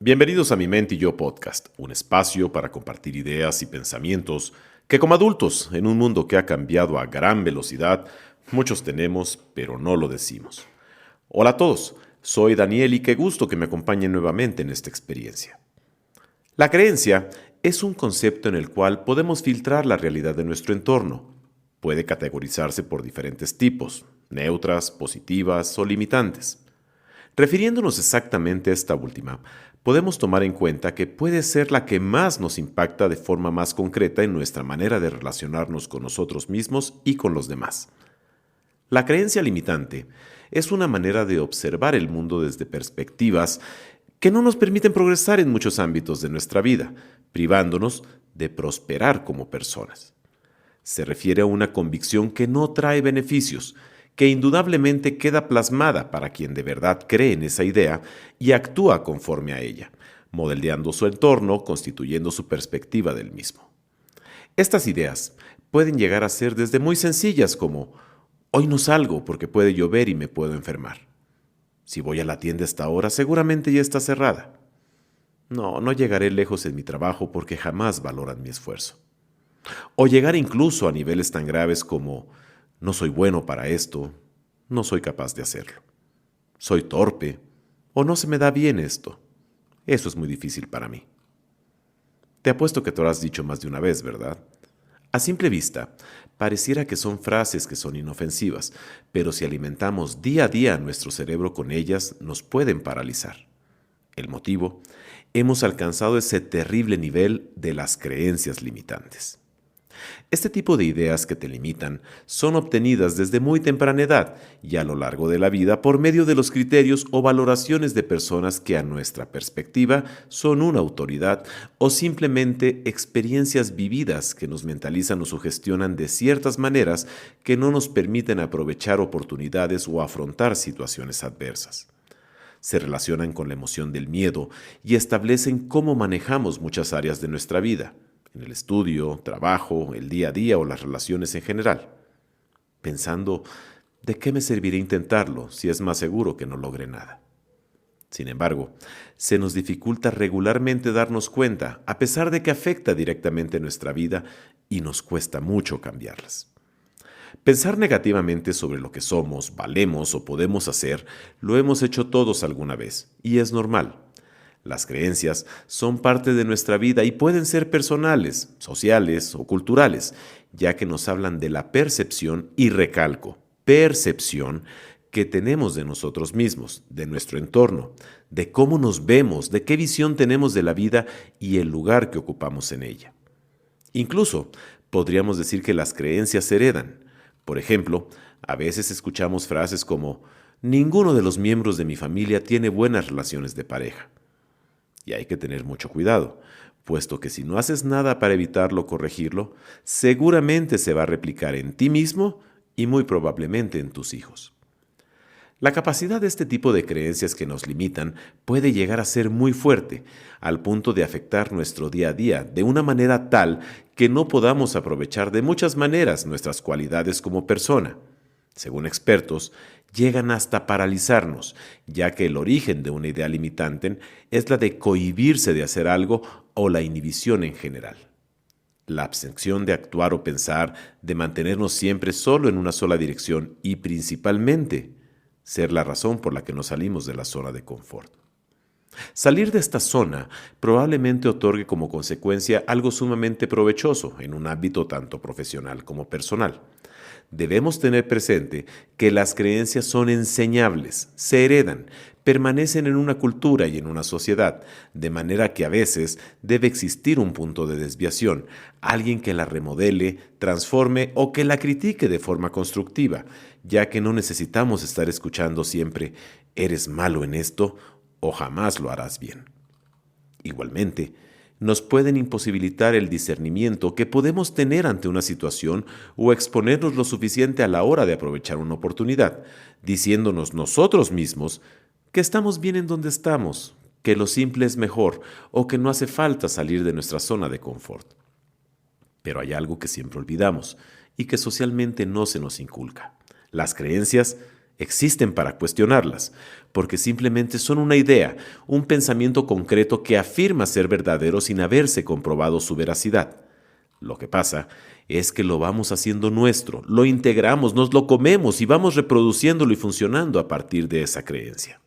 Bienvenidos a Mi Mente y Yo Podcast, un espacio para compartir ideas y pensamientos que como adultos, en un mundo que ha cambiado a gran velocidad, muchos tenemos, pero no lo decimos. Hola a todos, soy Daniel y qué gusto que me acompañen nuevamente en esta experiencia. La creencia es un concepto en el cual podemos filtrar la realidad de nuestro entorno. Puede categorizarse por diferentes tipos, neutras, positivas o limitantes. Refiriéndonos exactamente a esta última, podemos tomar en cuenta que puede ser la que más nos impacta de forma más concreta en nuestra manera de relacionarnos con nosotros mismos y con los demás. La creencia limitante es una manera de observar el mundo desde perspectivas que no nos permiten progresar en muchos ámbitos de nuestra vida, privándonos de prosperar como personas. Se refiere a una convicción que no trae beneficios, que indudablemente queda plasmada para quien de verdad cree en esa idea y actúa conforme a ella, modelando su entorno, constituyendo su perspectiva del mismo. Estas ideas pueden llegar a ser desde muy sencillas como hoy no salgo porque puede llover y me puedo enfermar. Si voy a la tienda a esta hora seguramente ya está cerrada. No llegaré lejos en mi trabajo porque jamás valoran mi esfuerzo. O llegar incluso a niveles tan graves como no soy bueno para esto, no soy capaz de hacerlo. Soy torpe o no se me da bien esto. Eso es muy difícil para mí. Te apuesto que te lo has dicho más de una vez, ¿verdad? A simple vista, pareciera que son frases que son inofensivas, pero si alimentamos día a día nuestro cerebro con ellas, nos pueden paralizar. El motivo, hemos alcanzado ese terrible nivel de las creencias limitantes. Este tipo de ideas que te limitan son obtenidas desde muy temprana edad y a lo largo de la vida por medio de los criterios o valoraciones de personas que a nuestra perspectiva son una autoridad o simplemente experiencias vividas que nos mentalizan o sugestionan de ciertas maneras que no nos permiten aprovechar oportunidades o afrontar situaciones adversas. Se relacionan con la emoción del miedo y establecen cómo manejamos muchas áreas de nuestra vida, en el estudio, trabajo, el día a día o las relaciones en general, pensando, ¿de qué me serviría intentarlo si es más seguro que no logre nada? Sin embargo, se nos dificulta regularmente darnos cuenta, a pesar de que afecta directamente nuestra vida y nos cuesta mucho cambiarlas. Pensar negativamente sobre lo que somos, valemos o podemos hacer, lo hemos hecho todos alguna vez, y es normal. Las creencias son parte de nuestra vida y pueden ser personales, sociales o culturales, ya que nos hablan de la percepción, y recalco, percepción que tenemos de nosotros mismos, de nuestro entorno, de cómo nos vemos, de qué visión tenemos de la vida y el lugar que ocupamos en ella. Incluso podríamos decir que las creencias se heredan. Por ejemplo, a veces escuchamos frases como ninguno de los miembros de mi familia tiene buenas relaciones de pareja. Y hay que tener mucho cuidado, puesto que si no haces nada para evitarlo o corregirlo, seguramente se va a replicar en ti mismo y muy probablemente en tus hijos. La capacidad de este tipo de creencias que nos limitan puede llegar a ser muy fuerte, al punto de afectar nuestro día a día de una manera tal que no podamos aprovechar de muchas maneras nuestras cualidades como persona. Según expertos, llegan hasta paralizarnos, ya que el origen de una idea limitante es la de cohibirse de hacer algo o la inhibición en general. La abstención de actuar o pensar, de mantenernos siempre solo en una sola dirección y principalmente ser la razón por la que nos salimos de la zona de confort. Salir de esta zona probablemente otorgue como consecuencia algo sumamente provechoso en un ámbito tanto profesional como personal. Debemos tener presente que las creencias son enseñables, se heredan, permanecen en una cultura y en una sociedad, de manera que a veces debe existir un punto de desviación, alguien que la remodele, transforme o que la critique de forma constructiva, ya que no necesitamos estar escuchando siempre, eres malo en esto o jamás lo harás bien. Igualmente, nos pueden imposibilitar el discernimiento que podemos tener ante una situación o exponernos lo suficiente a la hora de aprovechar una oportunidad, diciéndonos nosotros mismos que estamos bien en donde estamos, que lo simple es mejor o que no hace falta salir de nuestra zona de confort. Pero hay algo que siempre olvidamos y que socialmente no se nos inculca. Las creencias Existen para cuestionarlas, porque simplemente son una idea, un pensamiento concreto que afirma ser verdadero sin haberse comprobado su veracidad. Lo que pasa es que lo vamos haciendo nuestro, lo integramos, nos lo comemos y vamos reproduciéndolo y funcionando a partir de esa creencia.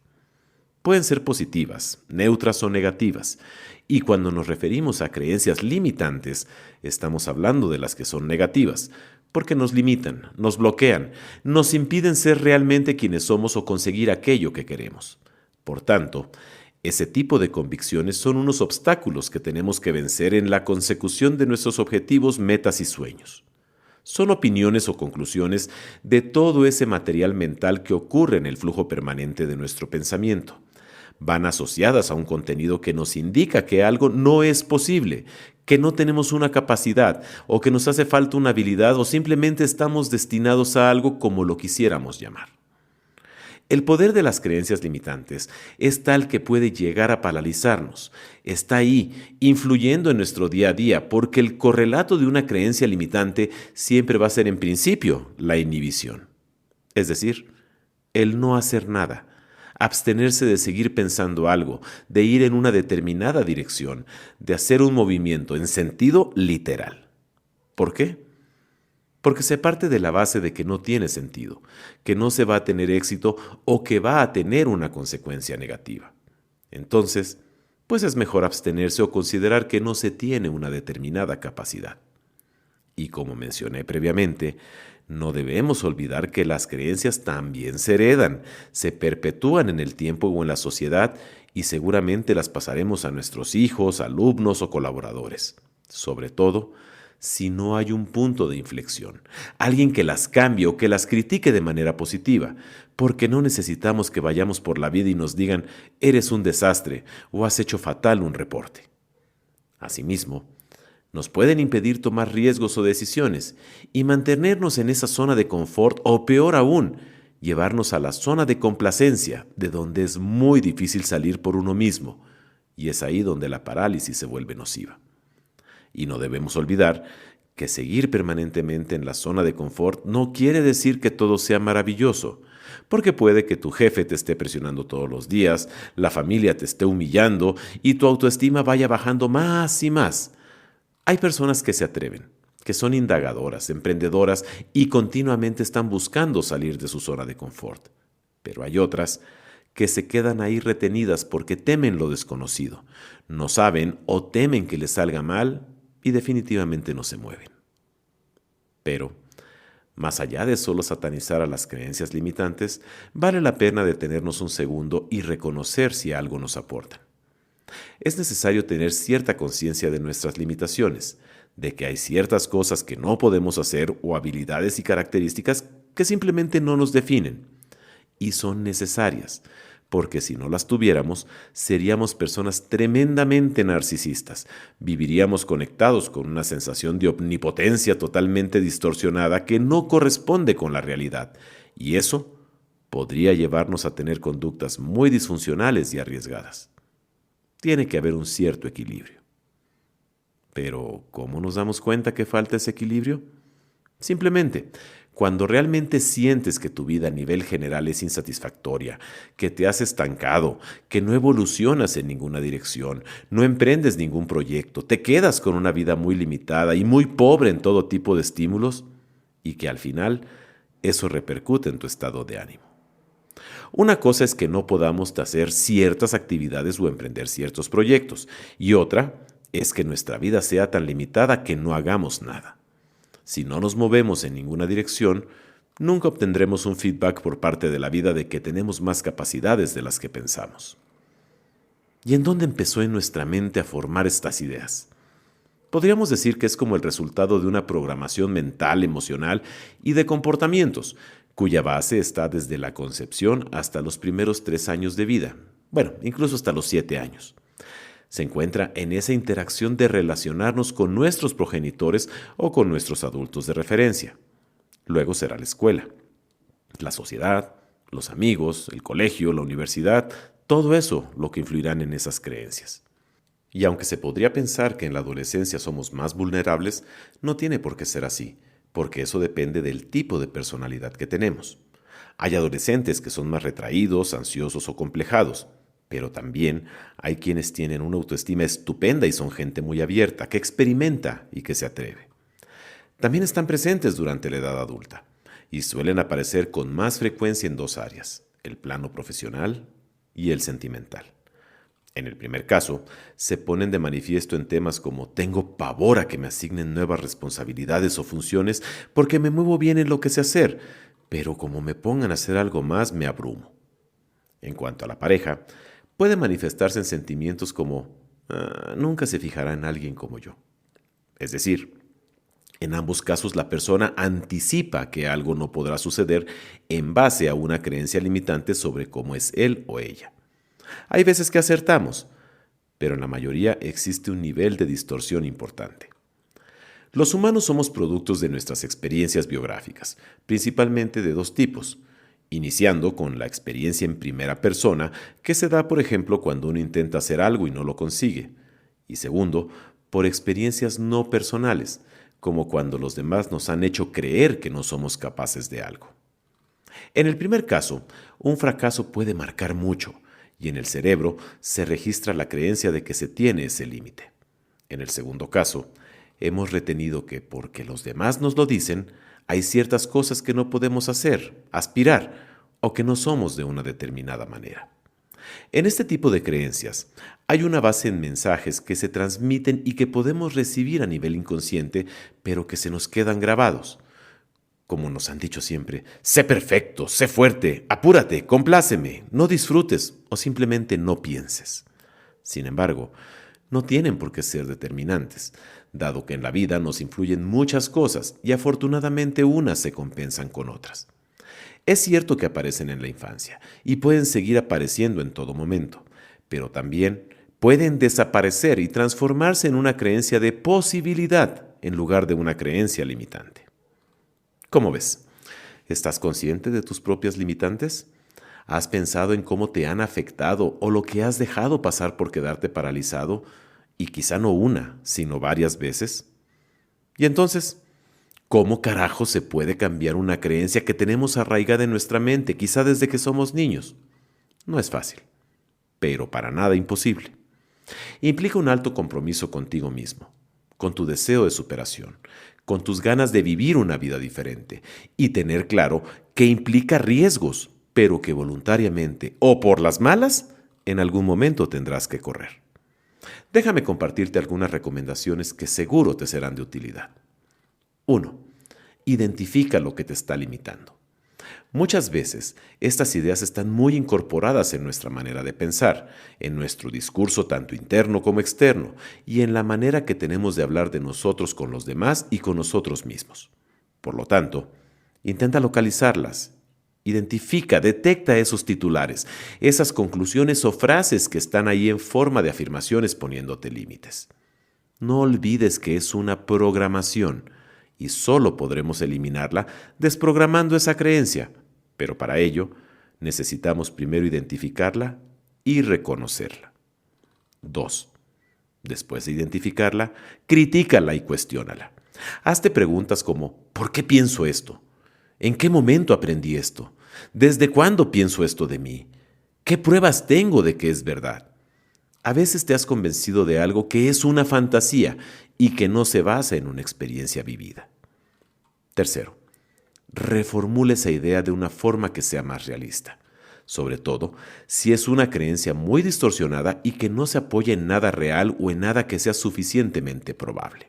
Pueden ser positivas, neutras o negativas, y cuando nos referimos a creencias limitantes, estamos hablando de las que son negativas, porque nos limitan, nos bloquean, nos impiden ser realmente quienes somos o conseguir aquello que queremos. Por tanto, ese tipo de convicciones son unos obstáculos que tenemos que vencer en la consecución de nuestros objetivos, metas y sueños. Son opiniones o conclusiones de todo ese material mental que ocurre en el flujo permanente de nuestro pensamiento. Van asociadas a un contenido que nos indica que algo no es posible, que no tenemos una capacidad o que nos hace falta una habilidad o simplemente estamos destinados a algo como lo quisiéramos llamar. El poder de las creencias limitantes es tal que puede llegar a paralizarnos. Está ahí, influyendo en nuestro día a día, porque el correlato de una creencia limitante siempre va a ser en principio la inhibición. Es decir, el no hacer nada, abstenerse de seguir pensando algo, de ir en una determinada dirección, de hacer un movimiento en sentido literal. ¿Por qué? Porque se parte de la base de que no tiene sentido, que no se va a tener éxito o que va a tener una consecuencia negativa. Entonces, pues es mejor abstenerse o considerar que no se tiene una determinada capacidad. Y como mencioné previamente, no debemos olvidar que las creencias también se heredan, se perpetúan en el tiempo o en la sociedad y seguramente las pasaremos a nuestros hijos, alumnos o colaboradores. Sobre todo, si no hay un punto de inflexión, alguien que las cambie o que las critique de manera positiva, porque no necesitamos que vayamos por la vida y nos digan, eres un desastre o has hecho fatal un reporte. Asimismo, nos pueden impedir tomar riesgos o decisiones y mantenernos en esa zona de confort o peor aún, llevarnos a la zona de complacencia, de donde es muy difícil salir por uno mismo, y es ahí donde la parálisis se vuelve nociva. Y no debemos olvidar que seguir permanentemente en la zona de confort no quiere decir que todo sea maravilloso, porque puede que tu jefe te esté presionando todos los días, la familia te esté humillando y tu autoestima vaya bajando más y más. Hay personas que se atreven, que son indagadoras, emprendedoras y continuamente están buscando salir de su zona de confort. Pero hay otras que se quedan ahí retenidas porque temen lo desconocido, no saben o temen que les salga mal y definitivamente no se mueven. Pero, más allá de solo satanizar a las creencias limitantes, vale la pena detenernos un segundo y reconocer si algo nos aporta. Es necesario tener cierta conciencia de nuestras limitaciones, de que hay ciertas cosas que no podemos hacer o habilidades y características que simplemente no nos definen. Y son necesarias, porque si no las tuviéramos, seríamos personas tremendamente narcisistas. Viviríamos conectados con una sensación de omnipotencia totalmente distorsionada que no corresponde con la realidad. Y eso podría llevarnos a tener conductas muy disfuncionales y arriesgadas. Tiene que haber un cierto equilibrio. Pero, ¿cómo nos damos cuenta que falta ese equilibrio? Simplemente, cuando realmente sientes que tu vida a nivel general es insatisfactoria, que te has estancado, que no evolucionas en ninguna dirección, no emprendes ningún proyecto, te quedas con una vida muy limitada y muy pobre en todo tipo de estímulos, y que al final eso repercute en tu estado de ánimo. Una cosa es que no podamos hacer ciertas actividades o emprender ciertos proyectos, y otra es que nuestra vida sea tan limitada que no hagamos nada. Si no nos movemos en ninguna dirección, nunca obtendremos un feedback por parte de la vida de que tenemos más capacidades de las que pensamos. ¿Y en dónde empezó en nuestra mente a formar estas ideas? Podríamos decir que es como el resultado de una programación mental, emocional y de comportamientos, cuya base está desde la concepción hasta los primeros 3 años de vida, bueno, incluso hasta los 7 años. Se encuentra en esa interacción de relacionarnos con nuestros progenitores o con nuestros adultos de referencia. Luego será la escuela, la sociedad, los amigos, el colegio, la universidad, todo eso lo que influirán en esas creencias. Y aunque se podría pensar que en la adolescencia somos más vulnerables, no tiene por qué ser así, porque eso depende del tipo de personalidad que tenemos. Hay adolescentes que son más retraídos, ansiosos o complejados, pero también hay quienes tienen una autoestima estupenda y son gente muy abierta, que experimenta y que se atreve. También están presentes durante la edad adulta y suelen aparecer con más frecuencia en dos áreas, el plano profesional y el sentimental. En el primer caso, se ponen de manifiesto en temas como tengo pavor a que me asignen nuevas responsabilidades o funciones porque me muevo bien en lo que sé hacer, pero como me pongan a hacer algo más me abrumo. En cuanto a la pareja, puede manifestarse en sentimientos como nunca se fijará en alguien como yo. Es decir, en ambos casos la persona anticipa que algo no podrá suceder en base a una creencia limitante sobre cómo es él o ella. Hay veces que acertamos, pero en la mayoría existe un nivel de distorsión importante. Los humanos somos productos de nuestras experiencias biográficas, principalmente de dos tipos, iniciando con la experiencia en primera persona, que se da, por ejemplo, cuando uno intenta hacer algo y no lo consigue, y segundo, por experiencias no personales, como cuando los demás nos han hecho creer que no somos capaces de algo. En el primer caso, un fracaso puede marcar mucho, y en el cerebro se registra la creencia de que se tiene ese límite. En el segundo caso, hemos retenido que porque los demás nos lo dicen, hay ciertas cosas que no podemos hacer, aspirar, o que no somos de una determinada manera. En este tipo de creencias, hay una base en mensajes que se transmiten y que podemos recibir a nivel inconsciente, pero que se nos quedan grabados. Como nos han dicho siempre, sé perfecto, sé fuerte, apúrate, compláceme, no disfrutes o simplemente no pienses. Sin embargo, no tienen por qué ser determinantes, dado que en la vida nos influyen muchas cosas y afortunadamente unas se compensan con otras. Es cierto que aparecen en la infancia y pueden seguir apareciendo en todo momento, pero también pueden desaparecer y transformarse en una creencia de posibilidad en lugar de una creencia limitante. ¿Cómo ves? ¿Estás consciente de tus propias limitantes? ¿Has pensado en cómo te han afectado o lo que has dejado pasar por quedarte paralizado? Y quizá no una, sino varias veces. Y entonces, ¿cómo carajo se puede cambiar una creencia que tenemos arraigada en nuestra mente, quizá desde que somos niños? No es fácil, pero para nada imposible. Implica un alto compromiso contigo mismo, con tu deseo de superación, con tus ganas de vivir una vida diferente y tener claro que implica riesgos, pero que voluntariamente o por las malas, en algún momento tendrás que correr. Déjame compartirte algunas recomendaciones que seguro te serán de utilidad. 1. Identifica lo que te está limitando. Muchas veces, estas ideas están muy incorporadas en nuestra manera de pensar, en nuestro discurso tanto interno como externo, y en la manera que tenemos de hablar de nosotros con los demás y con nosotros mismos. Por lo tanto, intenta localizarlas. Identifica, detecta esos titulares, esas conclusiones o frases que están ahí en forma de afirmaciones poniéndote límites. No olvides que es una programación y solo podremos eliminarla desprogramando esa creencia, pero para ello necesitamos primero identificarla y reconocerla. 2. Después de identificarla, critícala y cuestiónala. Hazte preguntas como ¿por qué pienso esto? ¿En qué momento aprendí esto? ¿Desde cuándo pienso esto de mí? ¿Qué pruebas tengo de que es verdad? A veces te has convencido de algo que es una fantasía y que no se basa en una experiencia vivida. 3. Reformula esa idea de una forma que sea más realista, sobre todo si es una creencia muy distorsionada y que no se apoya en nada real o en nada que sea suficientemente probable.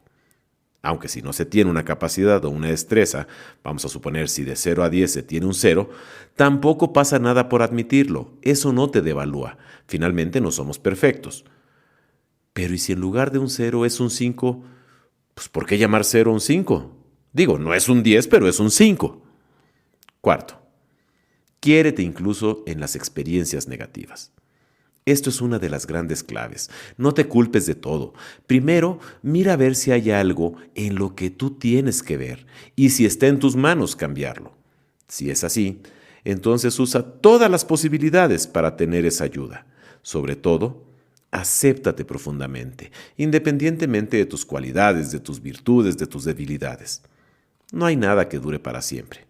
Aunque si no se tiene una capacidad o una destreza, vamos a suponer si de 0 a 10 se tiene un 0, tampoco pasa nada por admitirlo, eso no te devalúa, finalmente no somos perfectos. Pero ¿y si en lugar de un 0 es un 5? Pues ¿por qué llamar 0 un 5? Digo, no es un 10, pero es un 5. 4. Quiérete incluso en las experiencias negativas. Esto es una de las grandes claves. No te culpes de todo. Primero, mira a ver si hay algo en lo que tú tienes que ver y si está en tus manos cambiarlo. Si es así, entonces usa todas las posibilidades para tener esa ayuda. Sobre todo, acéptate profundamente, independientemente de tus cualidades, de tus virtudes, de tus debilidades. No hay nada que dure para siempre.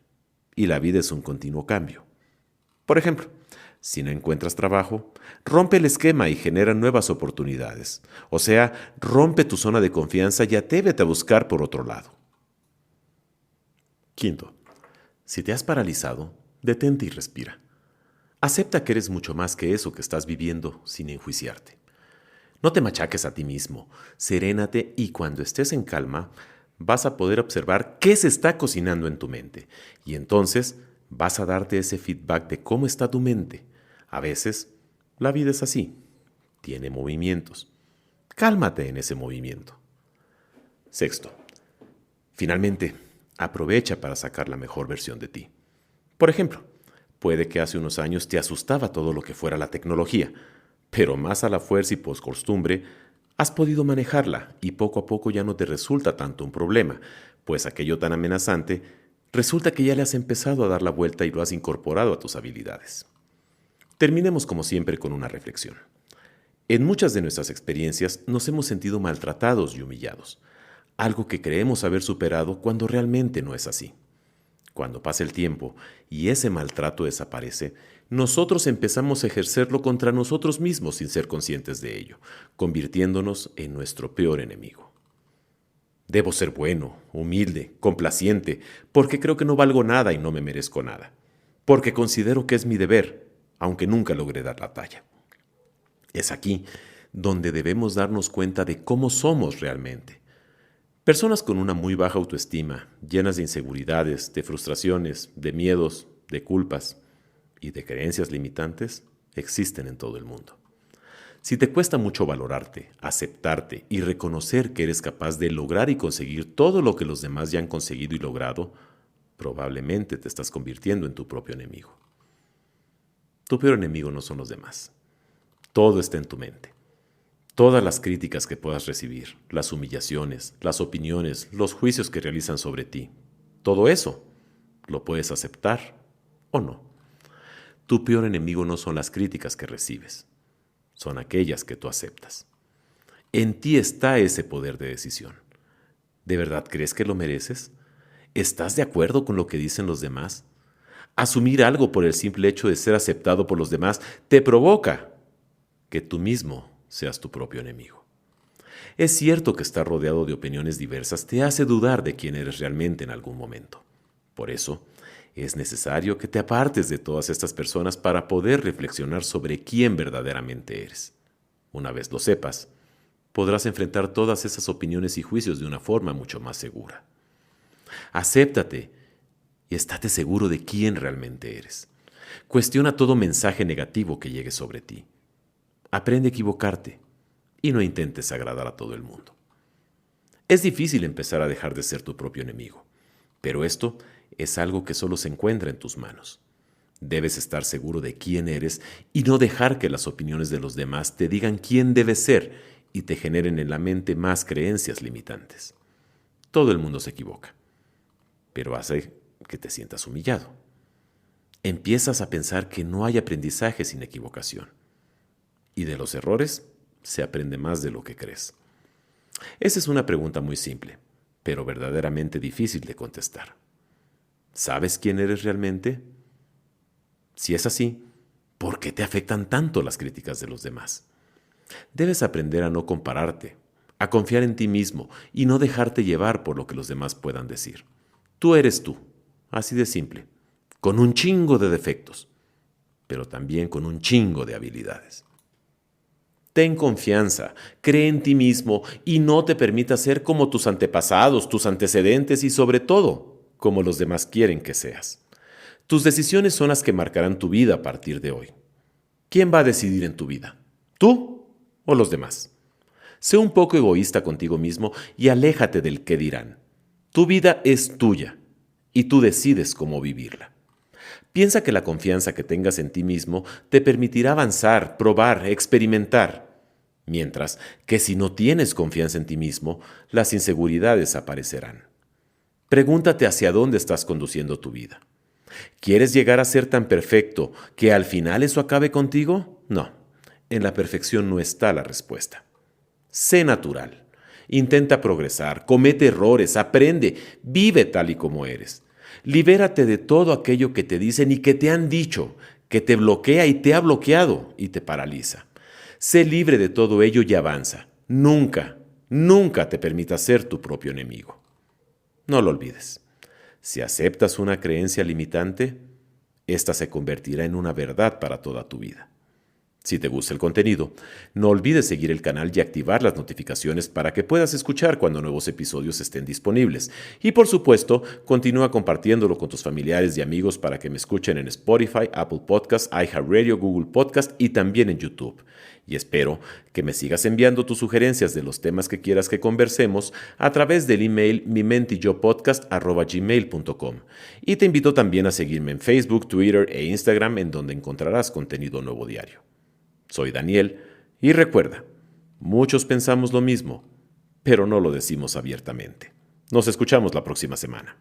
y la vida es un continuo cambio. Por ejemplo, si no encuentras trabajo, rompe el esquema y genera nuevas oportunidades. O sea, rompe tu zona de confianza y atrévete a buscar por otro lado. Quinto, si te has paralizado, detente y respira. Acepta que eres mucho más que eso que estás viviendo sin enjuiciarte. No te machaques a ti mismo, serénate y cuando estés en calma, vas a poder observar qué se está cocinando en tu mente. Y entonces vas a darte ese feedback de cómo está tu mente. A veces, la vida es así, tiene movimientos. Cálmate en ese movimiento. Sexto, finalmente, aprovecha para sacar la mejor versión de ti. Por ejemplo, puede que hace unos años te asustaba todo lo que fuera la tecnología, pero más a la fuerza y por costumbre, has podido manejarla y poco a poco ya no te resulta tanto un problema, pues aquello tan amenazante resulta que ya le has empezado a dar la vuelta y lo has incorporado a tus habilidades. Terminemos como siempre con una reflexión. En muchas de nuestras experiencias nos hemos sentido maltratados y humillados, algo que creemos haber superado cuando realmente no es así. Cuando pasa el tiempo y ese maltrato desaparece, nosotros empezamos a ejercerlo contra nosotros mismos sin ser conscientes de ello, convirtiéndonos en nuestro peor enemigo. Debo ser bueno, humilde, complaciente, porque creo que no valgo nada y no me merezco nada, porque considero que es mi deber, aunque nunca logré dar la talla. Es aquí donde debemos darnos cuenta de cómo somos realmente. Personas con una muy baja autoestima, llenas de inseguridades, de frustraciones, de miedos, de culpas y de creencias limitantes, existen en todo el mundo. Si te cuesta mucho valorarte, aceptarte y reconocer que eres capaz de lograr y conseguir todo lo que los demás ya han conseguido y logrado, probablemente te estás convirtiendo en tu propio enemigo. Tu peor enemigo no son los demás. Todo está en tu mente. Todas las críticas que puedas recibir, las humillaciones, las opiniones, los juicios que realizan sobre ti, todo eso lo puedes aceptar o no. Tu peor enemigo no son las críticas que recibes, son aquellas que tú aceptas. En ti está ese poder de decisión. ¿De verdad crees que lo mereces? ¿Estás de acuerdo con lo que dicen los demás? Asumir algo por el simple hecho de ser aceptado por los demás te provoca que tú mismo seas tu propio enemigo. Es cierto que estar rodeado de opiniones diversas te hace dudar de quién eres realmente en algún momento. Por eso, es necesario que te apartes de todas estas personas para poder reflexionar sobre quién verdaderamente eres. Una vez lo sepas, podrás enfrentar todas esas opiniones y juicios de una forma mucho más segura. Acéptate y estate seguro de quién realmente eres. Cuestiona todo mensaje negativo que llegue sobre ti. Aprende a equivocarte y no intentes agradar a todo el mundo. Es difícil empezar a dejar de ser tu propio enemigo, pero esto es algo que solo se encuentra en tus manos. Debes estar seguro de quién eres y no dejar que las opiniones de los demás te digan quién debes ser y te generen en la mente más creencias limitantes. Todo el mundo se equivoca, pero hace que te sientas humillado. Empiezas a pensar que no hay aprendizaje sin equivocación. Y de los errores se aprende más de lo que crees. Esa es una pregunta muy simple, pero verdaderamente difícil de contestar. ¿Sabes quién eres realmente? Si es así, ¿por qué te afectan tanto las críticas de los demás? Debes aprender a no compararte, a confiar en ti mismo y no dejarte llevar por lo que los demás puedan decir. Tú eres tú, así de simple, con un chingo de defectos, pero también con un chingo de habilidades. Ten confianza, cree en ti mismo y no te permitas ser como tus antepasados, tus antecedentes y sobre todo, como los demás quieren que seas. Tus decisiones son las que marcarán tu vida a partir de hoy. ¿Quién va a decidir en tu vida? ¿Tú o los demás? Sé un poco egoísta contigo mismo y aléjate del qué dirán. Tu vida es tuya y tú decides cómo vivirla. Piensa que la confianza que tengas en ti mismo te permitirá avanzar, probar, experimentar. Mientras que si no tienes confianza en ti mismo, las inseguridades aparecerán. Pregúntate hacia dónde estás conduciendo tu vida. ¿Quieres llegar a ser tan perfecto que al final eso acabe contigo? No, en la perfección no está la respuesta. Sé natural. Intenta progresar, comete errores, aprende, vive tal y como eres. Libérate de todo aquello que te dicen y que te han dicho, que te bloquea y te ha bloqueado y te paraliza. Sé libre de todo ello y avanza. Nunca, nunca te permitas ser tu propio enemigo. No lo olvides. Si aceptas una creencia limitante, esta se convertirá en una verdad para toda tu vida. Si te gusta el contenido, no olvides seguir el canal y activar las notificaciones para que puedas escuchar cuando nuevos episodios estén disponibles. Y por supuesto, continúa compartiéndolo con tus familiares y amigos para que me escuchen en Spotify, Apple Podcasts, iHeartRadio, Google Podcasts y también en YouTube. Y espero que me sigas enviando tus sugerencias de los temas que quieras que conversemos a través del email mimenteyopodcast@gmail.com. Y te invito también a seguirme en Facebook, Twitter e Instagram, en donde encontrarás contenido nuevo diario. Soy Daniel y recuerda, muchos pensamos lo mismo, pero no lo decimos abiertamente. Nos escuchamos la próxima semana.